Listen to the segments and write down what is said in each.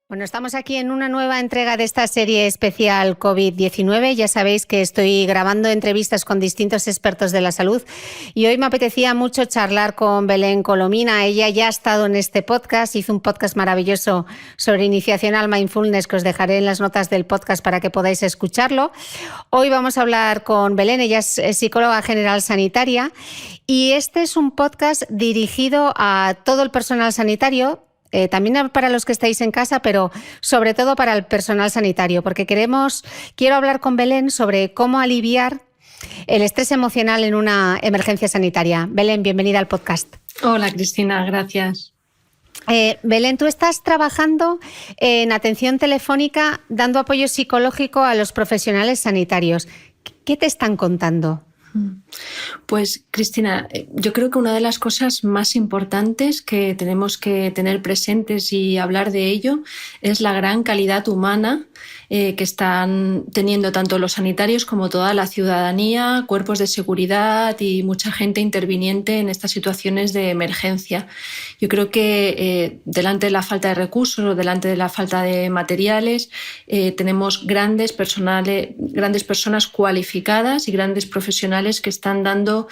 Bueno, estamos aquí en una nueva entrega de esta serie especial COVID-19. Ya sabéis que estoy grabando entrevistas con distintos expertos de la salud y hoy me apetecía mucho charlar con Belén Colomina. Ella ya ha estado en este podcast, hizo un podcast maravilloso sobre iniciación al mindfulness que os dejaré en las notas del podcast para que podáis escucharlo. Hoy vamos a hablar con Belén, ella es psicóloga general sanitaria y este es un podcast dirigido a todo el personal sanitario. También para los que estáis en casa, pero sobre todo para el personal sanitario, porque quiero hablar con Belén sobre cómo aliviar el estrés emocional en una emergencia sanitaria. Belén, bienvenida al podcast. Hola Cristina, gracias. Belén, tú estás trabajando en atención telefónica dando apoyo psicológico a los profesionales sanitarios. ¿Qué te están contando? Pues Cristina, yo creo que una de las cosas más importantes que tenemos que tener presentes y hablar de ello es la gran calidad humana que están teniendo tanto los sanitarios como toda la ciudadanía, cuerpos de seguridad y mucha gente interviniente en estas situaciones de emergencia. Yo creo que delante de la falta de recursos o delante de la falta de materiales tenemos grandes personas cualificadas y grandes profesionales que están dando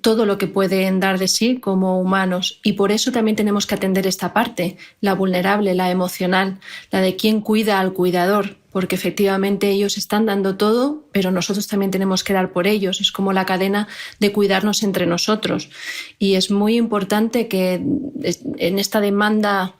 todo lo que pueden dar de sí como humanos, y por eso también tenemos que atender esta parte, la vulnerable, la emocional, la de quién cuida al cuidador, porque efectivamente ellos están dando todo, pero nosotros también tenemos que dar por ellos. Es como la cadena de cuidarnos entre nosotros, y es muy importante que en esta demanda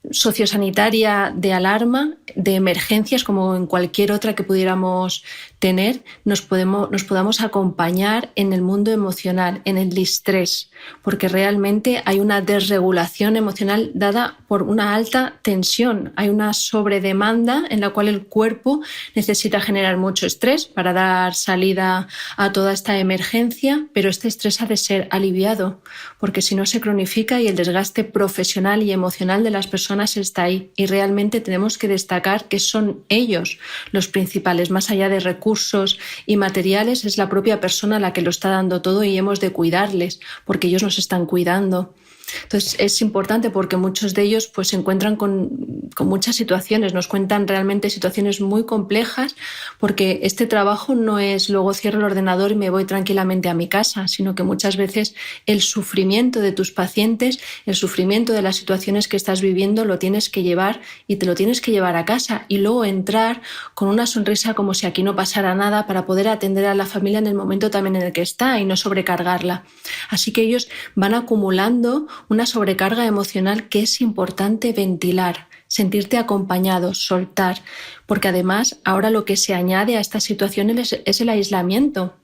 sociosanitaria de alarma, de emergencias, como en cualquier otra que pudiéramos tener, nos podamos acompañar en el mundo emocional, en el distrés, porque realmente hay una desregulación emocional dada por una alta tensión. Hay una sobredemanda en la cual el cuerpo necesita generar mucho estrés para dar salida a toda esta emergencia, pero este estrés ha de ser aliviado, porque si no se cronifica y el desgaste profesional y emocional de las personas está ahí, y realmente tenemos que destacar que son ellos los principales, más allá de recursos y materiales. Es la propia persona la que lo está dando todo y hemos de cuidarles porque ellos nos están cuidando. Entonces es importante porque muchos de ellos pues, se encuentran con muchas situaciones, nos cuentan realmente situaciones muy complejas, porque este trabajo no es luego cierro el ordenador y me voy tranquilamente a mi casa, sino que muchas veces el sufrimiento de tus pacientes, el sufrimiento de las situaciones que estás viviendo lo tienes que llevar, y te lo tienes que llevar a casa y luego entrar con una sonrisa como si aquí no pasara nada, para poder atender a la familia en el momento también en el que está y no sobrecargarla. Así que ellos van acumulando una sobrecarga emocional que es importante ventilar, sentirte acompañado, soltar, porque además ahora lo que se añade a estas situaciones es el aislamiento.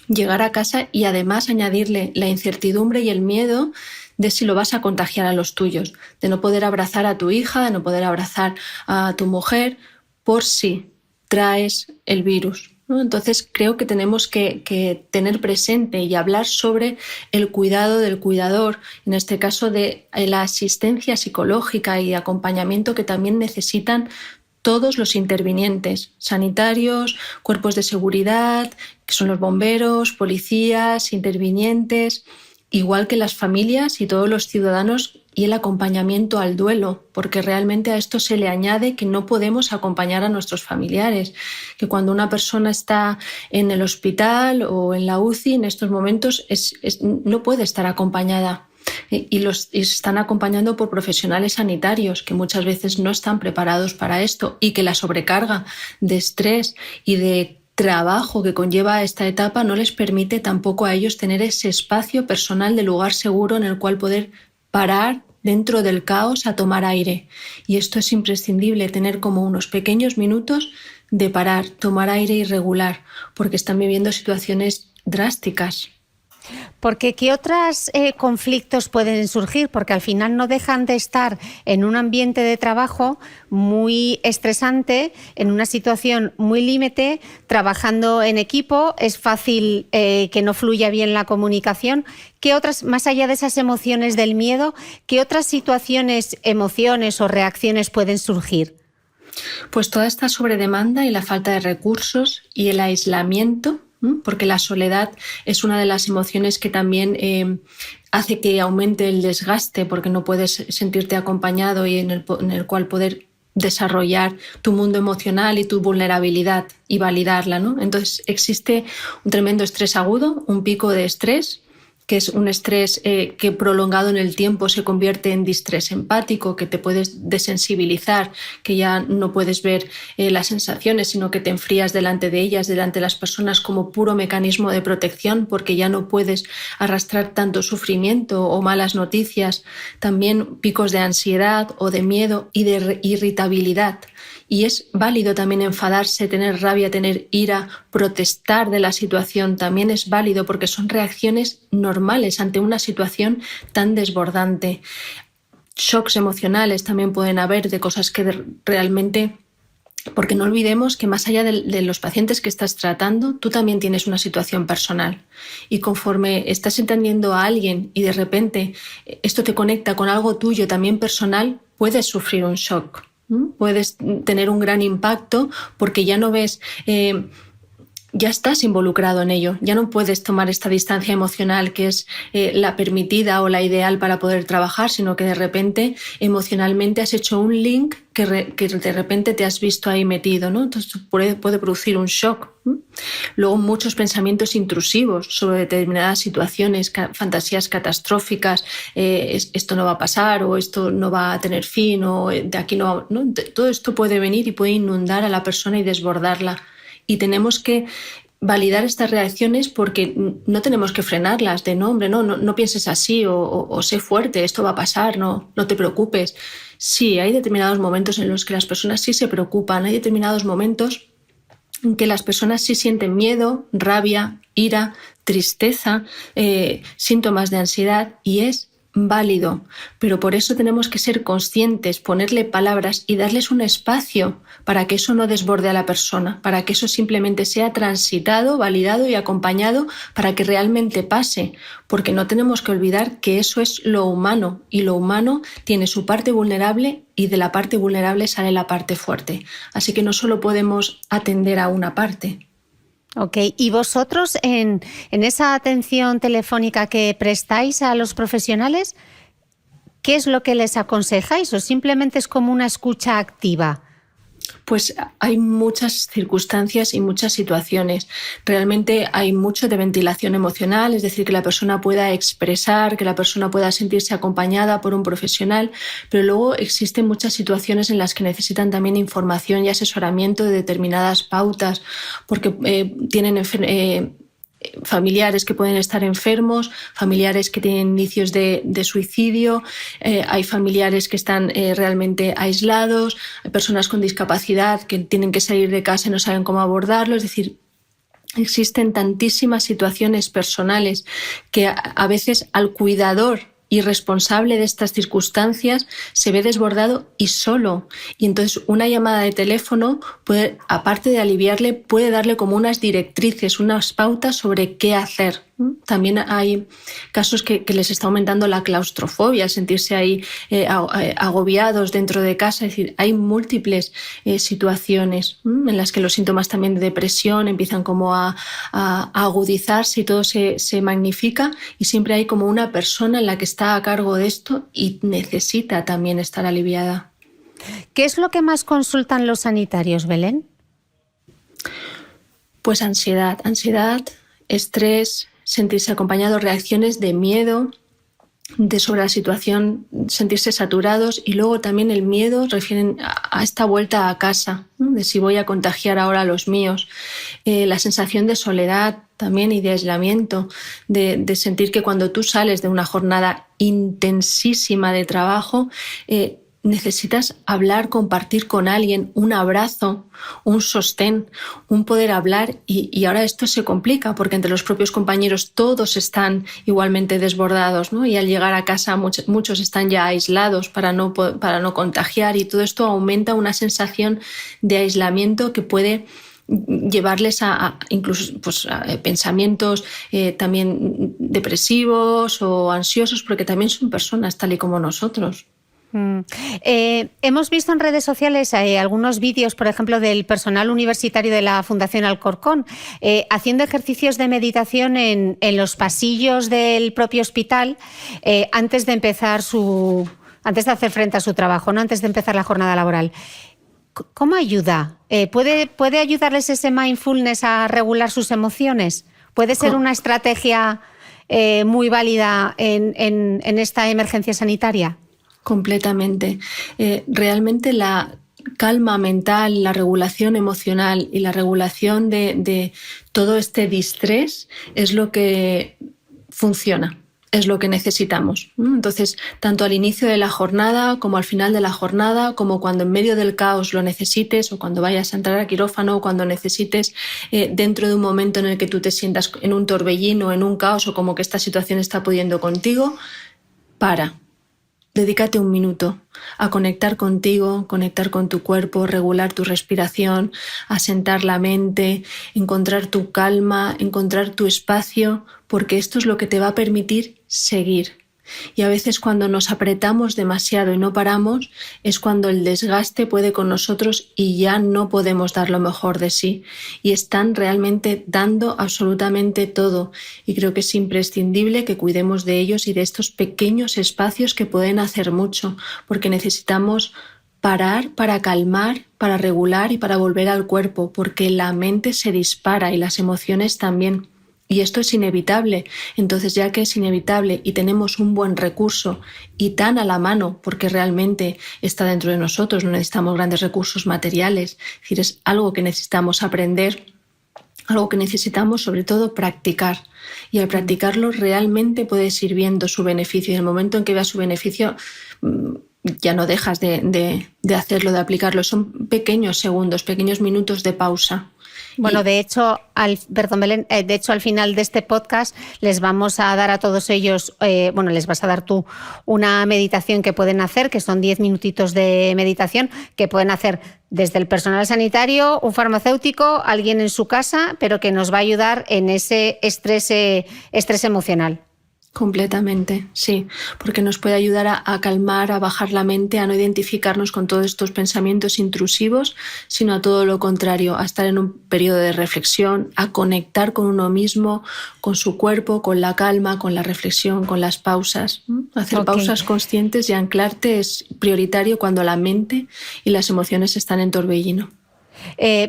Llegar a casa y además añadirle la incertidumbre y el miedo de si lo vas a contagiar a los tuyos, de no poder abrazar a tu hija, de no poder abrazar a tu mujer por si traes el virus, ¿no? Entonces creo que tenemos que tener presente y hablar sobre el cuidado del cuidador, en este caso de la asistencia psicológica y acompañamiento que también necesitan todos los intervinientes, sanitarios, cuerpos de seguridad, que son los bomberos, policías, intervinientes, igual que las familias y todos los ciudadanos, y el acompañamiento al duelo, porque realmente a esto se le añade que no podemos acompañar a nuestros familiares, que cuando una persona está en el hospital o en la UCI en estos momentos no puede estar acompañada. Y se están acompañando por profesionales sanitarios que muchas veces no están preparados para esto, y que la sobrecarga de estrés y de trabajo que conlleva esta etapa no les permite tampoco a ellos tener ese espacio personal de lugar seguro en el cual poder parar dentro del caos a tomar aire. Y esto es imprescindible, tener como unos pequeños minutos de parar, tomar aire y regular, porque están viviendo situaciones drásticas. Porque ¿qué otros conflictos pueden surgir? Porque al final no dejan de estar en un ambiente de trabajo muy estresante, en una situación muy límite, trabajando en equipo. Es fácil que no fluya bien la comunicación. ¿Qué otras, más allá de esas emociones del miedo, qué otras situaciones, emociones o reacciones pueden surgir? Pues toda esta sobredemanda y la falta de recursos y el aislamiento, porque la soledad es una de las emociones que también hace que aumente el desgaste, porque no puedes sentirte acompañado y en el cual poder desarrollar tu mundo emocional y tu vulnerabilidad y validarla, ¿no? Entonces existe un tremendo estrés agudo, un pico de estrés, que es un estrés que prolongado en el tiempo se convierte en distrés empático, que te puedes desensibilizar, que ya no puedes ver las sensaciones, sino que te enfrías delante de ellas, delante de las personas, como puro mecanismo de protección, porque ya no puedes arrastrar tanto sufrimiento o malas noticias. También picos de ansiedad o de miedo y de irritabilidad. Y es válido también enfadarse, tener rabia, tener ira, protestar de la situación. También es válido porque son reacciones normales ante una situación tan desbordante. Shocks emocionales también pueden haber de cosas que realmente... Porque no olvidemos que más allá de los pacientes que estás tratando, tú también tienes una situación personal. Y conforme estás entendiendo a alguien y de repente esto te conecta con algo tuyo también personal, puedes sufrir un shock. Puedes tener un gran impacto porque ya no ves, ya estás involucrado en ello, ya no puedes tomar esta distancia emocional que es la permitida o la ideal para poder trabajar, sino que de repente emocionalmente has hecho un link que de repente te has visto ahí metido, ¿no? Entonces puede producir un shock. Luego muchos pensamientos intrusivos sobre determinadas situaciones, fantasías catastróficas, esto no va a pasar o esto no va a tener fin o de aquí no, ¿no? Todo esto puede venir y puede inundar a la persona y desbordarla. Y tenemos que validar estas reacciones porque no tenemos que frenarlas de no, hombre, no pienses así o sé fuerte, esto va a pasar, no te preocupes. Sí, hay determinados momentos en los que las personas sí se preocupan, hay determinados momentos en que las personas sí sienten miedo, rabia, ira, tristeza, síntomas de ansiedad y es válido, pero por eso tenemos que ser conscientes, ponerle palabras y darles un espacio para que eso no desborde a la persona, para que eso simplemente sea transitado, validado y acompañado para que realmente pase, porque no tenemos que olvidar que eso es lo humano y lo humano tiene su parte vulnerable y de la parte vulnerable sale la parte fuerte. Así que no solo podemos atender a una parte. Ok, ¿y vosotros en esa atención telefónica que prestáis a los profesionales, qué es lo que les aconsejáis o simplemente es como una escucha activa? Pues hay muchas circunstancias y muchas situaciones. Realmente hay mucho de ventilación emocional, es decir, que la persona pueda expresar, que la persona pueda sentirse acompañada por un profesional, pero luego existen muchas situaciones en las que necesitan también información y asesoramiento de determinadas pautas, porque tienen familiares que pueden estar enfermos, familiares que tienen indicios de suicidio, hay familiares que están realmente aislados, hay personas con discapacidad que tienen que salir de casa y no saben cómo abordarlo, es decir, existen tantísimas situaciones personales que a veces al cuidador y responsable de estas circunstancias se ve desbordado y solo. Y entonces una llamada de teléfono puede, aparte de aliviarle, puede darle como unas directrices, unas pautas sobre qué hacer. También hay casos que les está aumentando la claustrofobia, sentirse ahí agobiados dentro de casa. Es decir, hay múltiples situaciones en las que los síntomas también de depresión empiezan como a agudizarse y todo se magnifica y siempre hay como una persona en la que está a cargo de esto y necesita también estar aliviada. ¿Qué es lo que más consultan los sanitarios, Belén? Pues ansiedad, estrés, sentirse acompañado, reacciones de miedo, de sobre la situación, sentirse saturados y luego también el miedo refieren a esta vuelta a casa, ¿no? De si voy a contagiar ahora a los míos, la sensación de soledad también y de aislamiento, de sentir que cuando tú sales de una jornada intensísima de trabajo, necesitas hablar, compartir con alguien, un abrazo, un sostén, un poder hablar y ahora esto se complica porque entre los propios compañeros todos están igualmente desbordados, ¿no? Y al llegar a casa muchos están ya aislados para no contagiar y todo esto aumenta una sensación de aislamiento que puede llevarles a incluso pues, a pensamientos también depresivos o ansiosos porque también son personas tal y como nosotros. Hemos visto en redes sociales algunos vídeos, por ejemplo, del personal universitario de la Fundación Alcorcón, haciendo ejercicios de meditación en los pasillos del propio hospital antes de empezar su antes de hacer frente a su trabajo, ¿no? Antes de empezar la jornada laboral. ¿Cómo ayuda? ¿Puede ayudarles ese mindfulness a regular sus emociones? ¿Puede ser una estrategia muy válida en esta emergencia sanitaria? Completamente. Realmente la calma mental, la regulación emocional y la regulación de todo este distrés es lo que funciona, es lo que necesitamos. Entonces, tanto al inicio de la jornada como al final de la jornada, como cuando en medio del caos lo necesites, o cuando vayas a entrar a quirófano, o cuando necesites dentro de un momento en el que tú te sientas en un torbellino, en un caos, o como que esta situación está pudiendo contigo, dedícate un minuto a conectar contigo, conectar con tu cuerpo, regular tu respiración, asentar la mente, encontrar tu calma, encontrar tu espacio, porque esto es lo que te va a permitir seguir. Y a veces cuando nos apretamos demasiado y no paramos es cuando el desgaste puede con nosotros y ya no podemos dar lo mejor de sí. Y están realmente dando absolutamente todo. Y creo que es imprescindible que cuidemos de ellos y de estos pequeños espacios que pueden hacer mucho, porque necesitamos parar para calmar, para regular y para volver al cuerpo, porque la mente se dispara y las emociones también. Y esto es inevitable. Entonces, ya que es inevitable y tenemos un buen recurso y tan a la mano, porque realmente está dentro de nosotros, no necesitamos grandes recursos materiales, es decir, es algo que necesitamos aprender, algo que necesitamos sobre todo practicar. Y al practicarlo realmente puedes ir viendo su beneficio. Y en el momento en que veas su beneficio, ya no dejas de hacerlo, de aplicarlo. Son pequeños segundos, pequeños minutos de pausa. Bueno, de hecho, Belén, al final de este podcast les vamos a dar a todos ellos, les vas a dar tú una meditación que pueden hacer, que son 10 minutitos de meditación, que pueden hacer desde el personal sanitario, un farmacéutico, alguien en su casa, pero que nos va a ayudar en ese estrés emocional. Completamente, sí, porque nos puede ayudar a calmar, a bajar la mente, a no identificarnos con todos estos pensamientos intrusivos, sino a todo lo contrario, a estar en un periodo de reflexión, a conectar con uno mismo, con su cuerpo, con la calma, con la reflexión, con las pausas. Hacer pausas conscientes y anclarte es prioritario cuando la mente y las emociones están en torbellino.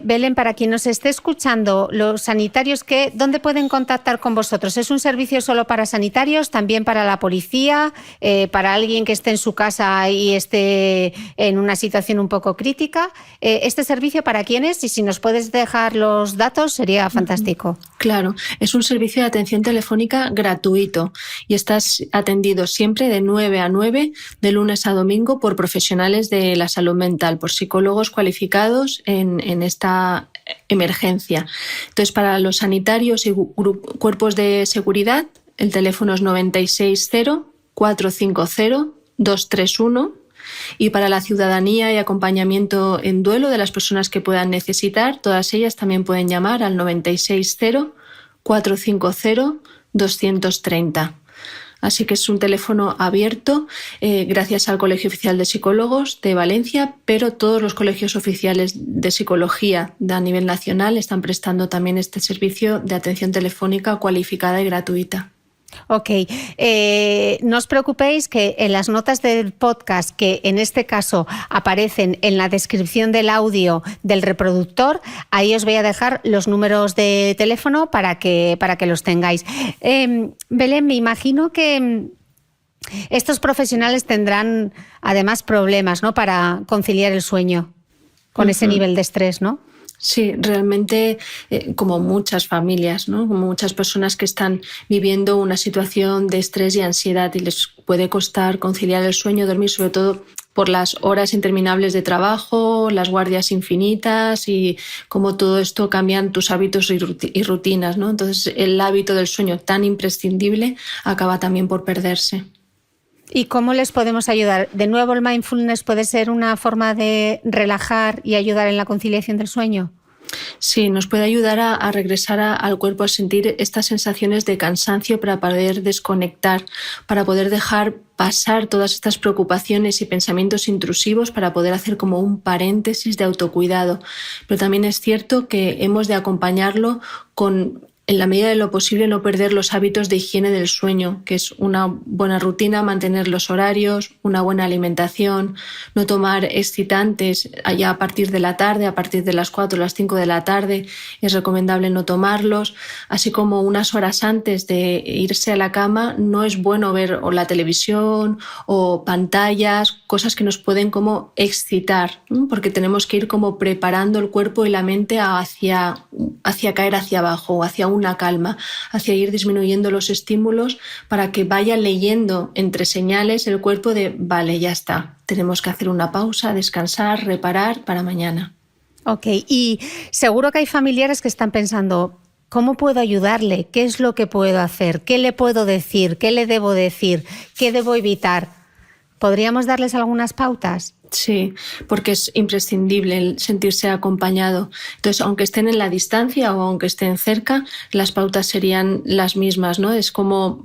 Belén, para quien nos esté escuchando, los sanitarios, ¿dónde pueden contactar con vosotros? ¿Es un servicio solo para sanitarios, también para la policía, para alguien que esté en su casa y esté en una situación un poco crítica? ¿Este servicio para quién es? Y si nos puedes dejar los datos, sería fantástico. Claro, es un servicio de atención telefónica gratuito y estás atendido siempre de 9 a 9, de lunes a domingo, por profesionales de la salud mental, por psicólogos cualificados en esta emergencia. Entonces, para los sanitarios y cuerpos de seguridad, el teléfono es 960-450-231, y para la ciudadanía y acompañamiento en duelo de las personas que puedan necesitar, todas ellas también pueden llamar al 960-450-230. Así que es un teléfono abierto gracias al Colegio Oficial de Psicólogos de Valencia, pero todos los colegios oficiales de psicología a nivel nacional están prestando también este servicio de atención telefónica cualificada y gratuita. Ok, no os preocupéis que en las notas del podcast, que en este caso aparecen en la descripción del audio del reproductor, ahí os voy a dejar los números de teléfono para que los tengáis. Belén, me imagino que estos profesionales tendrán además problemas, ¿no?, para conciliar el sueño con ese nivel de estrés, ¿no? Sí, realmente como muchas familias, ¿no?, como muchas personas que están viviendo una situación de estrés y ansiedad y les puede costar conciliar el sueño, dormir, sobre todo por las horas interminables de trabajo, las guardias infinitas y cómo todo esto cambian tus hábitos y rutinas, ¿no? Entonces el hábito del sueño tan imprescindible acaba también por perderse. ¿Y cómo les podemos ayudar? De nuevo, el mindfulness puede ser una forma de relajar y ayudar en la conciliación del sueño. Sí, nos puede ayudar a regresar al cuerpo, a sentir estas sensaciones de cansancio para poder desconectar, para poder dejar pasar todas estas preocupaciones y pensamientos intrusivos, para poder hacer como un paréntesis de autocuidado. Pero también es cierto que hemos de acompañarlo con en la medida de lo posible no perder los hábitos de higiene del sueño, que es una buena rutina, mantener los horarios, una buena alimentación, no tomar excitantes allá a partir de la tarde, a partir de las 4 o las 5 de la tarde es recomendable no tomarlos, así como unas horas antes de irse a la cama no es bueno ver o la televisión o pantallas, cosas que nos pueden como excitar, ¿no? Porque tenemos que ir como preparando el cuerpo y la mente hacia caer hacia abajo, hacia una calma, hacia ir disminuyendo los estímulos para que vaya leyendo entre señales el cuerpo de vale, ya está, tenemos que hacer una pausa, descansar, reparar para mañana. Ok, y seguro que hay familiares que están pensando, ¿cómo puedo ayudarle? ¿Qué es lo que puedo hacer? ¿Qué le puedo decir? ¿Qué le debo decir? ¿Qué debo evitar? ¿Podríamos darles algunas pautas? Sí, porque es imprescindible el sentirse acompañado. Entonces, aunque estén en la distancia o aunque estén cerca, las pautas serían las mismas, ¿no? Es como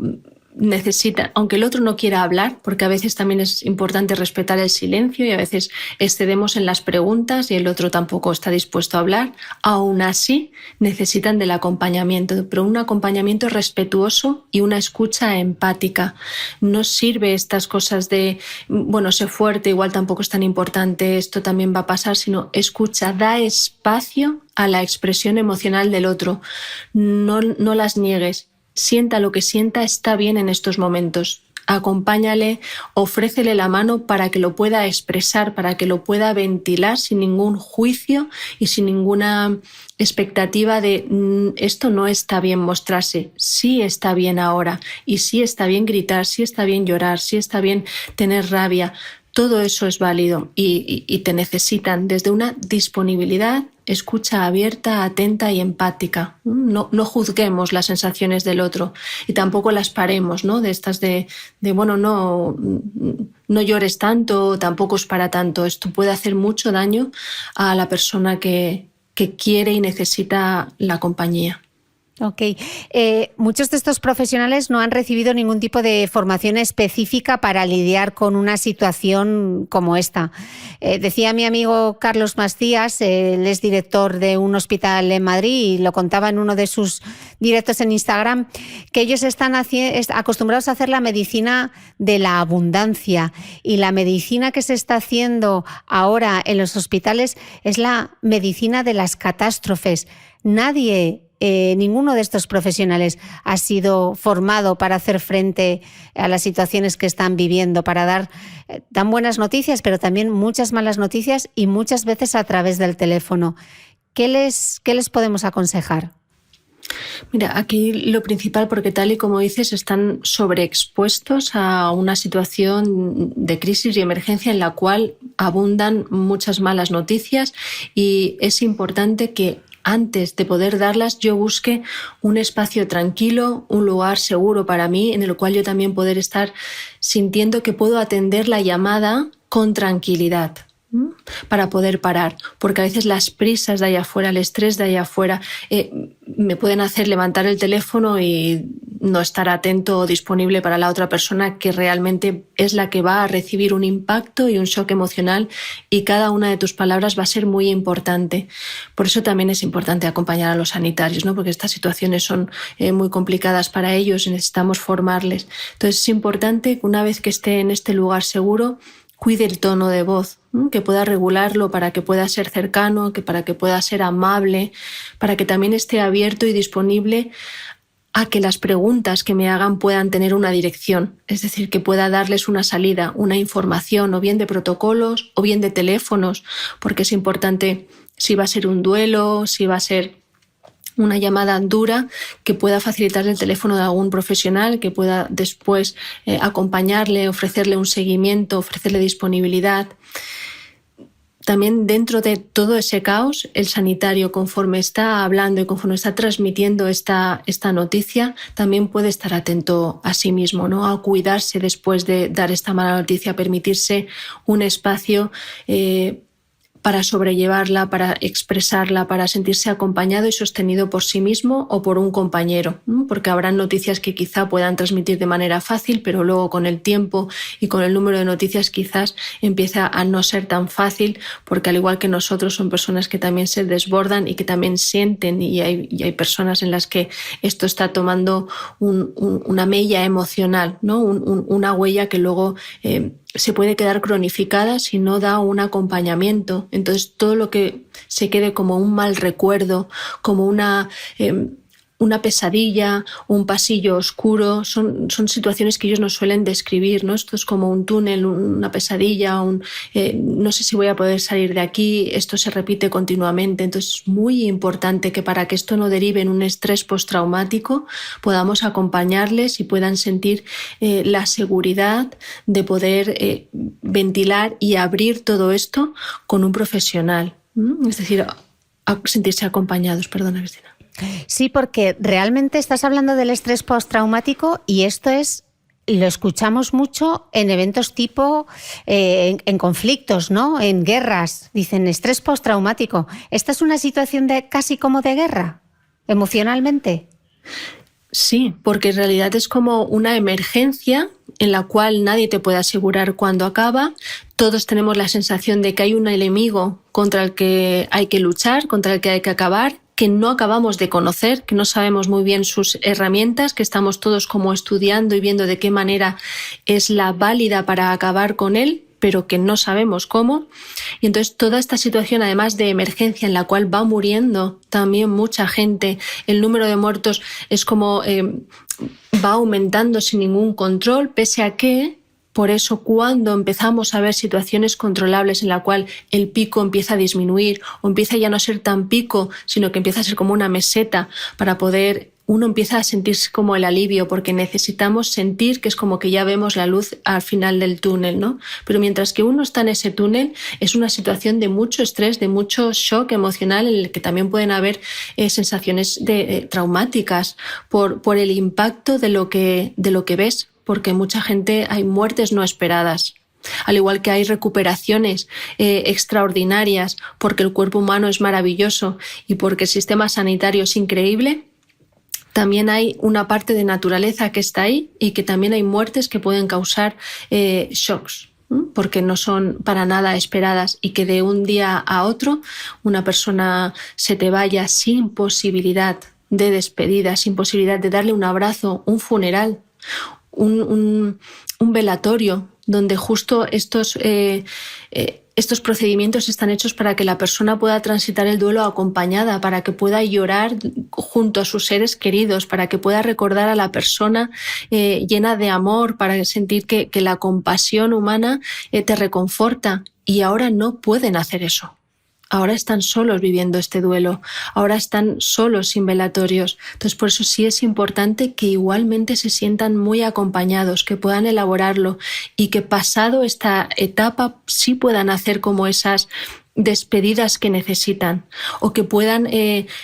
necesita, aunque el otro no quiera hablar, porque a veces también es importante respetar el silencio y a veces excedemos en las preguntas y el otro tampoco está dispuesto a hablar, aún así necesitan del acompañamiento, pero un acompañamiento respetuoso y una escucha empática. No sirve estas cosas de, bueno, sé fuerte, igual tampoco es tan importante, esto también va a pasar, sino escucha, da espacio a la expresión emocional del otro, no las niegues. Sienta lo que sienta, está bien en estos momentos. Acompáñale, ofrécele la mano para que lo pueda expresar, para que lo pueda ventilar sin ningún juicio y sin ninguna expectativa de esto no está bien mostrarse. Sí está bien ahora y sí está bien gritar, sí está bien llorar, sí está bien tener rabia. Todo eso es válido y te necesitan desde una disponibilidad, escucha abierta, atenta y empática. No juzguemos las sensaciones del otro y tampoco las paremos, ¿no? De estas de bueno, no llores tanto, tampoco es para tanto. Esto puede hacer mucho daño a la persona que quiere y necesita la compañía. Ok. Muchos de estos profesionales no han recibido ningún tipo de formación específica para lidiar con una situación como esta. Decía mi amigo Carlos Macías, él es director de un hospital en Madrid y lo contaba en uno de sus directos en Instagram, que ellos están acostumbrados a hacer la medicina de la abundancia y la medicina que se está haciendo ahora en los hospitales es la medicina de las catástrofes. Ninguno de estos profesionales ha sido formado para hacer frente a las situaciones que están viviendo, para dar tan buenas noticias, pero también muchas malas noticias y muchas veces a través del teléfono. ¿Qué les podemos aconsejar? Mira, aquí lo principal, porque tal y como dices, están sobreexpuestos a una situación de crisis y emergencia en la cual abundan muchas malas noticias y es importante que antes de poder darlas yo busque un espacio tranquilo, un lugar seguro para mí en el cual yo también poder estar sintiendo que puedo atender la llamada con tranquilidad para poder parar, porque a veces las prisas de allá afuera, el estrés de allá afuera me pueden hacer levantar el teléfono y no estar atento o disponible para la otra persona que realmente es la que va a recibir un impacto y un shock emocional y cada una de tus palabras va a ser muy importante. Por eso también es importante acompañar a los sanitarios, ¿no? Porque estas situaciones son muy complicadas para ellos y necesitamos formarles. Entonces es importante que una vez que esté en este lugar seguro cuide el tono de voz, que pueda regularlo para que pueda ser cercano, para que pueda ser amable, para que también esté abierto y disponible a que las preguntas que me hagan puedan tener una dirección, es decir, que pueda darles una salida, una información, o bien de protocolos o bien de teléfonos, porque es importante si va a ser un duelo, si va a ser una llamada dura, que pueda facilitar el teléfono de algún profesional, que pueda después acompañarle, ofrecerle un seguimiento, ofrecerle disponibilidad. También dentro de todo ese caos, el sanitario, conforme está hablando y conforme está transmitiendo esta noticia, también puede estar atento a sí mismo, ¿no? A cuidarse después de dar esta mala noticia, a permitirse un espacio para sobrellevarla, para expresarla, para sentirse acompañado y sostenido por sí mismo o por un compañero, ¿no? Porque habrán noticias que quizá puedan transmitir de manera fácil, pero luego con el tiempo y con el número de noticias quizás empieza a no ser tan fácil, porque al igual que nosotros son personas que también se desbordan y que también sienten, y hay personas en las que esto está tomando una mella emocional, ¿no? Una huella que luego se puede quedar cronificada si no da un acompañamiento. Entonces todo lo que se quede como un mal recuerdo, como una pesadilla, un pasillo oscuro, son situaciones que ellos nos suelen describir, ¿no? Esto es como un túnel, una pesadilla, no sé si voy a poder salir de aquí, esto se repite continuamente. Entonces es muy importante que para que esto no derive en un estrés postraumático podamos acompañarles y puedan sentir la seguridad de poder ventilar y abrir todo esto con un profesional. Es decir, sentirse acompañados. Perdona, Cristina. Sí, porque realmente estás hablando del estrés postraumático y esto lo escuchamos mucho en eventos tipo, en conflictos, ¿no? En guerras. Dicen estrés postraumático. ¿Esta es una situación casi como de guerra, emocionalmente? Sí, porque en realidad es como una emergencia en la cual nadie te puede asegurar cuándo acaba. Todos tenemos la sensación de que hay un enemigo contra el que hay que luchar, contra el que hay que acabar, que no acabamos de conocer, que no sabemos muy bien sus herramientas, que estamos todos como estudiando y viendo de qué manera es la válida para acabar con él, pero que no sabemos cómo. Y entonces toda esta situación, además de emergencia en la cual va muriendo también mucha gente, el número de muertos es como va aumentando sin ningún control, pese a que, por eso, cuando empezamos a ver situaciones controlables en la cual el pico empieza a disminuir o empieza ya no a ser tan pico, sino que empieza a ser como una meseta para poder... Uno empieza a sentirse como el alivio, porque necesitamos sentir que es como que ya vemos la luz al final del túnel, ¿no? Pero mientras que uno está en ese túnel, es una situación de mucho estrés, de mucho shock emocional, en el que también pueden haber sensaciones traumáticas por el impacto de lo que ves, porque mucha gente, hay muertes no esperadas. Al igual que hay recuperaciones extraordinarias, porque el cuerpo humano es maravilloso y porque el sistema sanitario es increíble, también hay una parte de naturaleza que está ahí y que también hay muertes que pueden causar shocks, porque no son para nada esperadas, y que de un día a otro una persona se te vaya sin posibilidad de despedida, sin posibilidad de darle un abrazo, un funeral, un velatorio, donde justo estos procedimientos están hechos para que la persona pueda transitar el duelo acompañada, para que pueda llorar junto a sus seres queridos, para que pueda recordar a la persona llena de amor, para sentir que la compasión humana te reconforta. Y ahora no pueden hacer eso. Ahora están solos viviendo este duelo, ahora están solos sin velatorios. Entonces, por eso sí es importante que igualmente se sientan muy acompañados, que puedan elaborarlo y que pasado esta etapa sí puedan hacer como esas despedidas que necesitan, o que puedan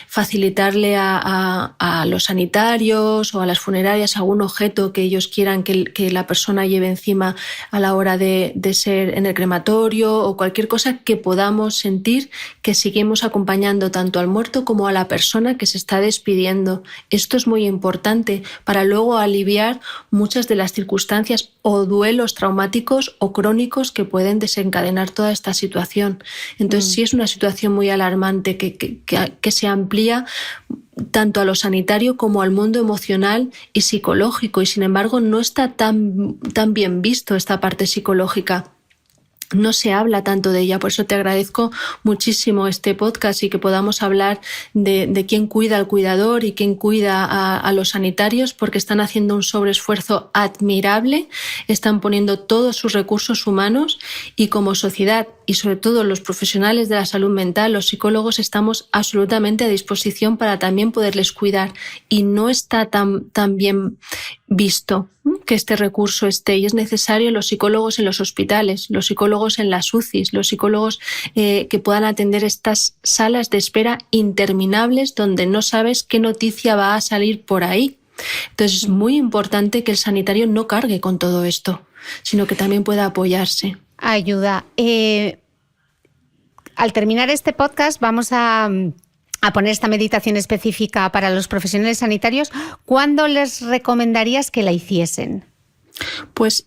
facilitarle a los sanitarios o a las funerarias algún objeto que ellos quieran que la persona lleve encima a la hora de ser en el crematorio, o cualquier cosa que podamos sentir que seguimos acompañando tanto al muerto como a la persona que se está despidiendo. Esto es muy importante para luego aliviar muchas de las circunstancias o duelos traumáticos o crónicos que pueden desencadenar toda esta situación. Entonces sí es una situación muy alarmante que se amplía tanto a lo sanitario como al mundo emocional y psicológico, y sin embargo no está tan bien visto esta parte psicológica. No se habla tanto de ella, por eso te agradezco muchísimo este podcast y que podamos hablar de quién cuida al cuidador y quién cuida a los sanitarios, porque están haciendo un sobreesfuerzo admirable, están poniendo todos sus recursos humanos, y como sociedad y sobre todo los profesionales de la salud mental, los psicólogos, estamos absolutamente a disposición para también poderles cuidar, y no está tan bien visto que este recurso esté, y es necesario los psicólogos en los hospitales, los psicólogos en las UCIs, los psicólogos que puedan atender estas salas de espera interminables donde no sabes qué noticia va a salir por ahí. Entonces es muy importante que el sanitario no cargue con todo esto, sino que también pueda apoyarse. Ayuda. Al terminar este podcast vamos a poner esta meditación específica para los profesionales sanitarios. ¿Cuándo les recomendarías que la hiciesen? Pues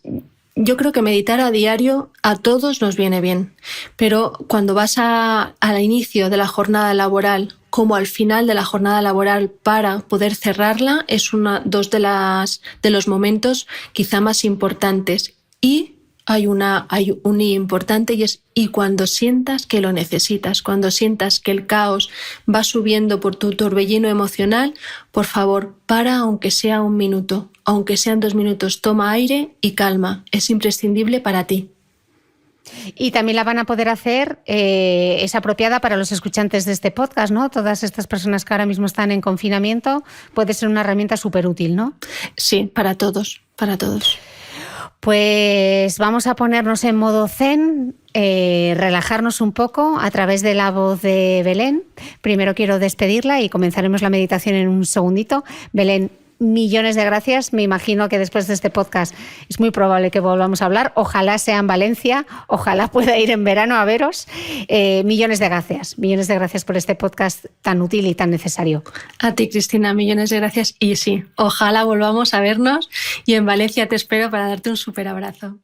yo creo que meditar a diario a todos nos viene bien, pero cuando vas al inicio de la jornada laboral como al final de la jornada laboral para poder cerrarla es dos de los momentos quizá más importantes. Y hay un importante y cuando sientas que lo necesitas, cuando sientas que el caos va subiendo por tu torbellino emocional, por favor, para aunque sea 1 minuto, aunque sean 2 minutos, toma aire y calma, es imprescindible para ti. Y también la van a poder hacer, es apropiada para los escuchantes de este podcast, ¿no? Todas estas personas que ahora mismo están en confinamiento, puede ser una herramienta súper útil, ¿no? Sí, para todos, para todos. Pues vamos a ponernos en modo zen, relajarnos un poco a través de la voz de Belén. Primero quiero despedirla y comenzaremos la meditación en un segundito. Belén, millones de gracias. Me imagino que después de este podcast es muy probable que volvamos a hablar. Ojalá sea en Valencia, ojalá pueda ir en verano a veros. Millones de gracias por este podcast tan útil y tan necesario. A ti, Cristina, millones de gracias. Y sí, ojalá volvamos a vernos y en Valencia te espero para darte un súper abrazo.